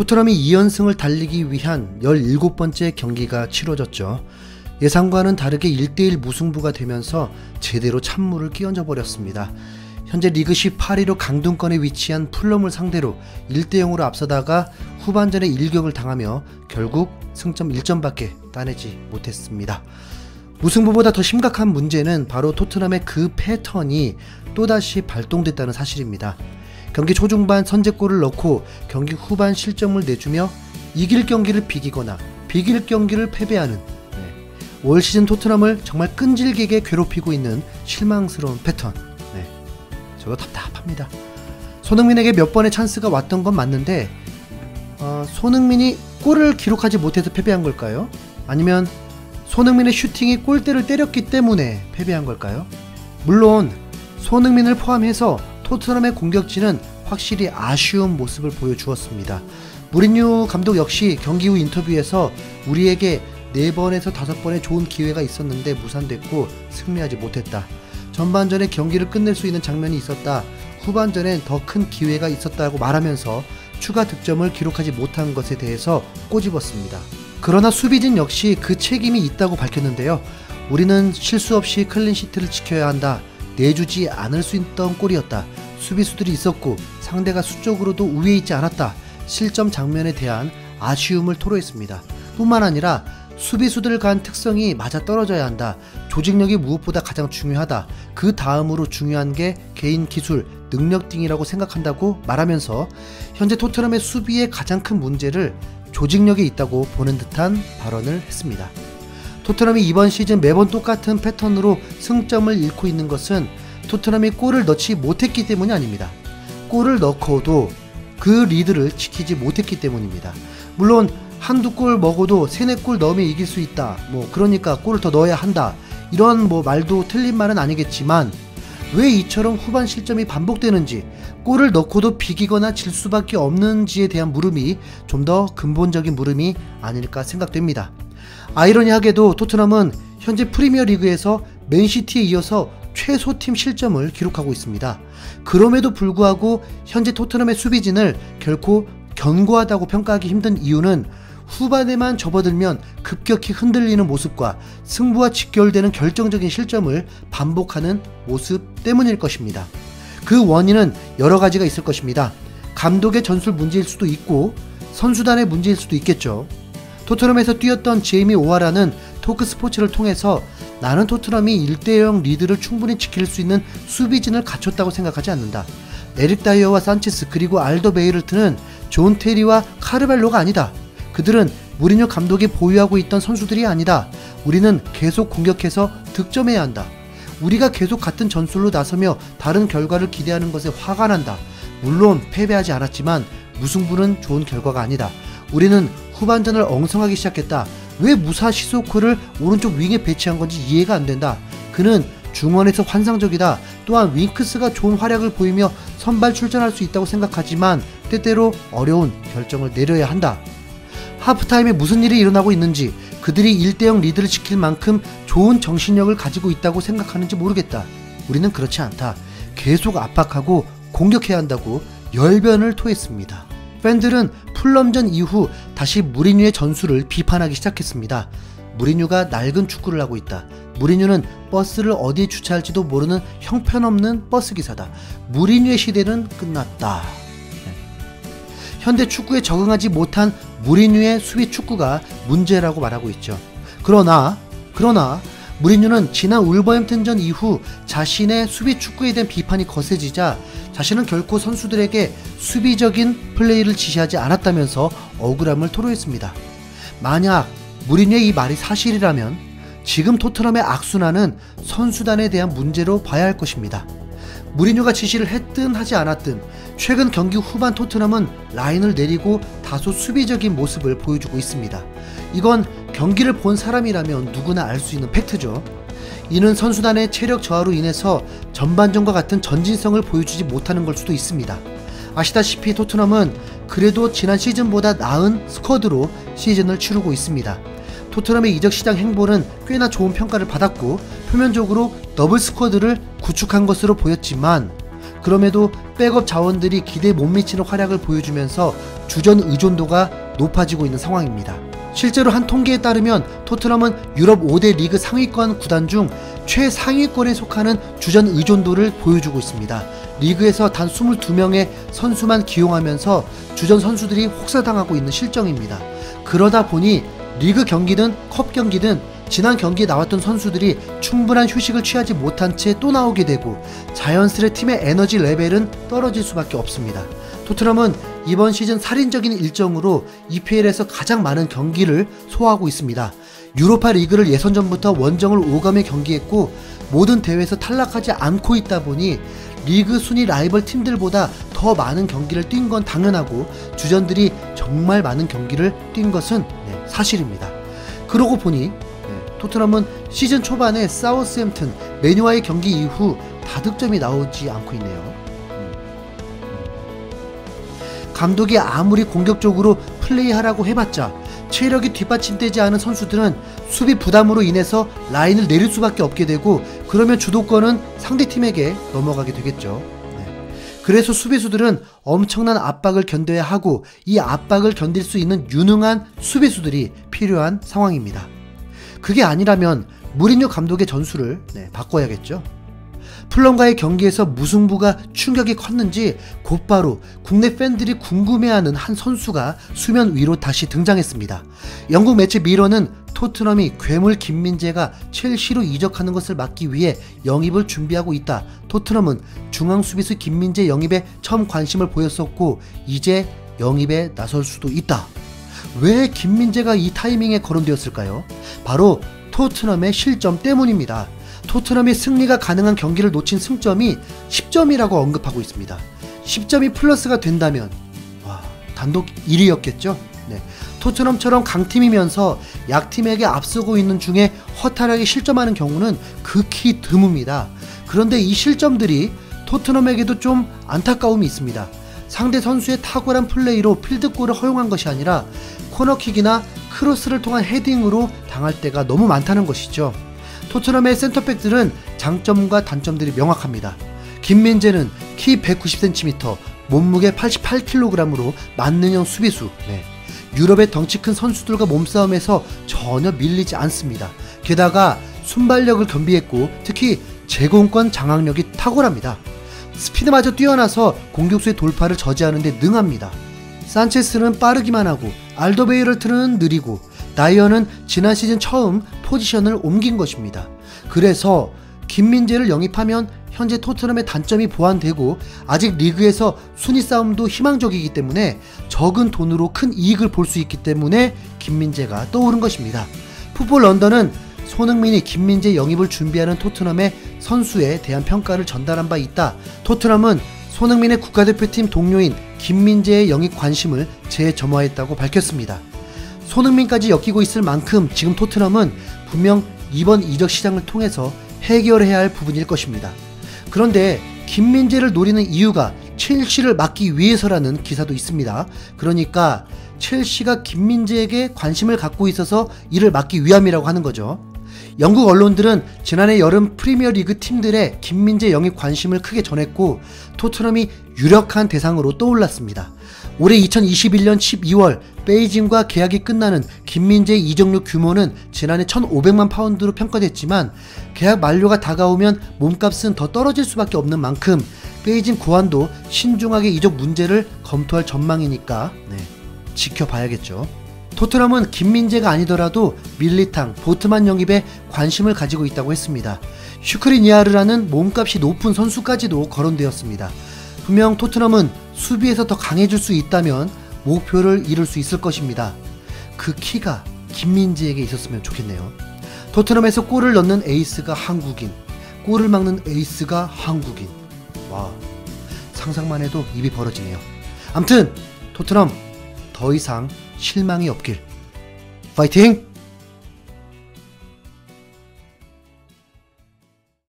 토트넘이 2연승을 달리기 위한 17번째 경기가 치러졌죠. 예상과는 다르게 1대1 무승부가 되면서 제대로 찬물을 끼얹어 버렸습니다. 현재 리그시 8위로 강등권에 위치한 풀럼을 상대로 1대0으로 앞서다가 후반전에 일격을 당하며 결국 승점 1점밖에 따내지 못했습니다. 무승부보다 더 심각한 문제는 바로 토트넘의 그 패턴이 또다시 발동됐다는 사실입니다. 경기 초중반 선제골을 넣고 경기 후반 실점을 내주며 이길 경기를 비기거나 비길 경기를 패배하는 올 시즌 토트넘을 정말 끈질기게 괴롭히고 있는 실망스러운 패턴. 저도 답답합니다. 손흥민에게 몇 번의 찬스가 왔던 건 맞는데 손흥민이 골을 기록하지 못해서 패배한 걸까요? 아니면 손흥민의 슈팅이 골대를 때렸기 때문에 패배한 걸까요? 물론 손흥민을 포함해서 토트넘의 공격진은 확실히 아쉬운 모습을 보여주었습니다. 무리뉴 감독 역시 경기 후 인터뷰에서 우리에게 4번에서 5번의 좋은 기회가 있었는데 무산됐고 승리하지 못했다. 전반전에 경기를 끝낼 수 있는 장면이 있었다. 후반전엔 더 큰 기회가 있었다고 말하면서 추가 득점을 기록하지 못한 것에 대해서 꼬집었습니다. 그러나 수비진 역시 그 책임이 있다고 밝혔는데요. 우리는 실수 없이 클린시트를 지켜야 한다. 내주지 않을 수 있던 골이었다. 수비수들이 있었고 상대가 수적으로도 우위에 있지 않았다. 실점 장면에 대한 아쉬움을 토로했습니다. 뿐만 아니라 수비수들 간 특성이 맞아떨어져야 한다. 조직력이 무엇보다 가장 중요하다. 그 다음으로 중요한 게 개인 기술, 능력 등이라고 생각한다고 말하면서 현재 토트넘의 수비의 가장 큰 문제를 조직력에 있다고 보는 듯한 발언을 했습니다. 토트넘이 이번 시즌 매번 똑같은 패턴으로 승점을 잃고 있는 것은 토트넘이 골을 넣지 못했기 때문이 아닙니다. 골을 넣고도 그 리드를 지키지 못했기 때문입니다. 물론 한두 골 먹어도 3-4골 넣으면 이길 수 있다. 그러니까 골을 더 넣어야 한다. 이런 말도 틀린 말은 아니겠지만 왜 이처럼 후반 실점이 반복되는지, 골을 넣고도 비기거나 질 수밖에 없는지에 대한 물음이 좀 더 근본적인 물음이 아닐까 생각됩니다. 아이러니하게도 토트넘은 현재 프리미어리그에서 맨시티에 이어서 최소팀 실점을 기록하고 있습니다. 그럼에도 불구하고 현재 토트넘의 수비진을 결코 견고하다고 평가하기 힘든 이유는 후반에만 접어들면 급격히 흔들리는 모습과 승부와 직결되는 결정적인 실점을 반복하는 모습 때문일 것입니다. 그 원인은 여러 가지가 있을 것입니다. 감독의 전술 문제일 수도 있고 선수단의 문제일 수도 있겠죠. 토트넘에서 뛰었던 제이미 오하라는 토크스포츠를 통해서 나는 토트넘이 1대0 리드를 충분히 지킬 수 있는 수비진을 갖췄다고 생각하지 않는다. 에릭 다이어와 산체스 그리고 알더베이르트는 존 테리와 카르발로가 아니다. 그들은 무리뉴 감독이 보유하고 있던 선수들이 아니다. 우리는 계속 공격해서 득점해야 한다. 우리가 계속 같은 전술로 나서며 다른 결과를 기대하는 것에 화가 난다. 물론 패배하지 않았지만 무승부는 좋은 결과가 아니다. 우리는 후반전을 엉성하게 시작했다. 왜 무사 시소코를 오른쪽 윙에 배치한 건지 이해가 안 된다. 그는 중원에서 환상적이다. 또한 윙크스가 좋은 활약을 보이며 선발 출전할 수 있다고 생각하지만 때때로 어려운 결정을 내려야 한다. 하프타임에 무슨 일이 일어나고 있는지, 그들이 1대0 리드를 지킬 만큼 좋은 정신력을 가지고 있다고 생각하는지 모르겠다. 우리는 그렇지 않다. 계속 압박하고 공격해야 한다고 열변을 토했습니다. 팬들은 풀럼전 이후 다시 무리뉴의 전술을 비판하기 시작했습니다. 무리뉴가 낡은 축구를 하고 있다. 무리뉴는 버스를 어디에 주차할지도 모르는 형편없는 버스기사다. 무리뉴의 시대는 끝났다. 현대 축구에 적응하지 못한 무리뉴의 수비 축구가 문제라고 말하고 있죠. 그러나 무리뉴는 지난 울버햄튼전 이후 자신의 수비 축구에 대한 비판이 거세지자 자신은 결코 선수들에게 수비적인 플레이를 지시하지 않았다면서 억울함을 토로했습니다. 만약 무리뉴의 이 말이 사실이라면 지금 토트넘의 악순환은 선수단에 대한 문제로 봐야 할 것입니다. 무리뉴가 지시를 했든 하지 않았든 최근 경기 후반 토트넘은 라인을 내리고 다소 수비적인 모습을 보여주고 있습니다. 이건 경기를 본 사람이라면 누구나 알 수 있는 팩트죠. 이는 선수단의 체력 저하로 인해서 전반전과 같은 전진성을 보여주지 못하는 걸 수도 있습니다. 아시다시피 토트넘은 그래도 지난 시즌보다 나은 스쿼드로 시즌을 치르고 있습니다. 토트넘의 이적 시장 행보는 꽤나 좋은 평가를 받았고 표면적으로 더블 스쿼드를 구축한 것으로 보였지만 그럼에도 백업 자원들이 기대에 못 미치는 활약을 보여주면서 주전 의존도가 높아지고 있는 상황입니다. 실제로 한 통계에 따르면 토트넘은 유럽 5대 리그 상위권 구단 중 최상위권에 속하는 주전 의존도를 보여주고 있습니다. 리그에서 단 22명의 선수만 기용하면서 주전 선수들이 혹사당하고 있는 실정입니다. 그러다 보니 리그 경기든 컵 경기든 지난 경기에 나왔던 선수들이 충분한 휴식을 취하지 못한 채 또 나오게 되고 자연스레 팀의 에너지 레벨은 떨어질 수밖에 없습니다. 토트넘은 이번 시즌 살인적인 일정으로 EPL에서 가장 많은 경기를 소화하고 있습니다. 유로파 리그를 예선전부터 원정을 오가며 경기했고 모든 대회에서 탈락하지 않고 있다 보니 리그 순위 라이벌 팀들보다 더 많은 경기를 뛴 건 당연하고 주전들이 정말 많은 경기를 뛴 것은 사실입니다. 그러고 보니 토트넘은 시즌 초반에 사우스햄튼, 맨유와의 경기 이후 다득점이 나오지 않고 있네요. 감독이 아무리 공격적으로 플레이하라고 해봤자 체력이 뒷받침되지 않은 선수들은 수비 부담으로 인해서 라인을 내릴 수밖에 없게 되고 그러면 주도권은 상대팀에게 넘어가게 되겠죠. 그래서 수비수들은 엄청난 압박을 견뎌야 하고 이 압박을 견딜 수 있는 유능한 수비수들이 필요한 상황입니다. 그게 아니라면 무리뉴 감독의 전술을 바꿔야겠죠. 풀럼과의 경기에서 무승부가 충격이 컸는지 곧바로 국내 팬들이 궁금해하는 한 선수가 수면 위로 다시 등장했습니다. 영국 매체 미러는 토트넘이 괴물 김민재가 첼시로 이적하는 것을 막기 위해 영입을 준비하고 있다. 토트넘은 중앙 수비수 김민재 영입에 처음 관심을 보였었고 이제 영입에 나설 수도 있다. 왜 김민재가 이 타이밍에 거론되었을까요? 바로 토트넘의 실점 때문입니다. 토트넘이 승리가 가능한 경기를 놓친 승점이 10점이라고 언급하고 있습니다. 10점이 플러스가 된다면 단독 1위였겠죠? 토트넘처럼 강팀이면서 약팀에게 앞서고 있는 중에 허탈하게 실점하는 경우는 극히 드뭅니다. 그런데 이 실점들이 토트넘에게도 좀 안타까움이 있습니다. 상대 선수의 탁월한 플레이로 필드골을 허용한 것이 아니라 코너킥이나 크로스를 통한 헤딩으로 당할 때가 너무 많다는 것이죠. 토트넘의 센터백들은 장점과 단점들이 명확합니다. 김민재는 키 190cm, 몸무게 88kg으로 만능형 수비수. 유럽의 덩치 큰 선수들과 몸싸움에서 전혀 밀리지 않습니다. 게다가 순발력을 겸비했고 특히 제공권 장악력이 탁월합니다. 스피드마저 뛰어나서 공격수의 돌파를 저지하는 데 능합니다. 산체스는 빠르기만 하고 알더베이럴트는 느리고 나이어는 지난 시즌 처음 포지션을 옮긴 것입니다. 그래서 김민재를 영입하면 현재 토트넘의 단점이 보완되고 아직 리그에서 순위 싸움도 희망적이기 때문에 적은 돈으로 큰 이익을 볼 수 있기 때문에 김민재가 떠오른 것입니다. 풋볼 런던은 손흥민이 김민재 영입을 준비하는 토트넘의 선수에 대한 평가를 전달한 바 있다. 토트넘은 손흥민의 국가대표팀 동료인 김민재의 영입 관심을 재점화했다고 밝혔습니다. 손흥민까지 엮이고 있을 만큼 지금 토트넘은 분명 이번 이적 시장을 통해서 해결해야 할 부분일 것입니다. 그런데 김민재를 노리는 이유가 첼시를 막기 위해서라는 기사도 있습니다. 그러니까 첼시가 김민재에게 관심을 갖고 있어서 이를 막기 위함이라고 하는 거죠. 영국 언론들은 지난해 여름 프리미어리그 팀들의 김민재 영입 관심을 크게 전했고 토트넘이 유력한 대상으로 떠올랐습니다. 올해 2021년 12월 베이징과 계약이 끝나는 김민재의 이적료 규모는 지난해 1,500만 파운드로 평가됐지만 계약 만료가 다가오면 몸값은 더 떨어질 수밖에 없는 만큼 베이징 고안도 신중하게 이적 문제를 검토할 전망이니까 지켜봐야겠죠. 토트넘은 김민재가 아니더라도 밀리탕, 보트만 영입에 관심을 가지고 있다고 했습니다. 슈크리니아르라는 몸값이 높은 선수까지도 거론되었습니다. 분명 토트넘은 수비에서 더 강해질 수 있다면 목표를 이룰 수 있을 것입니다. 그 키가 김민재에게 있었으면 좋겠네요. 토트넘에서 골을 넣는 에이스가 한국인, 골을 막는 에이스가 한국인. 와, 상상만 해도 입이 벌어지네요. 암튼 토트넘 더 이상 실망이 없길. 파이팅!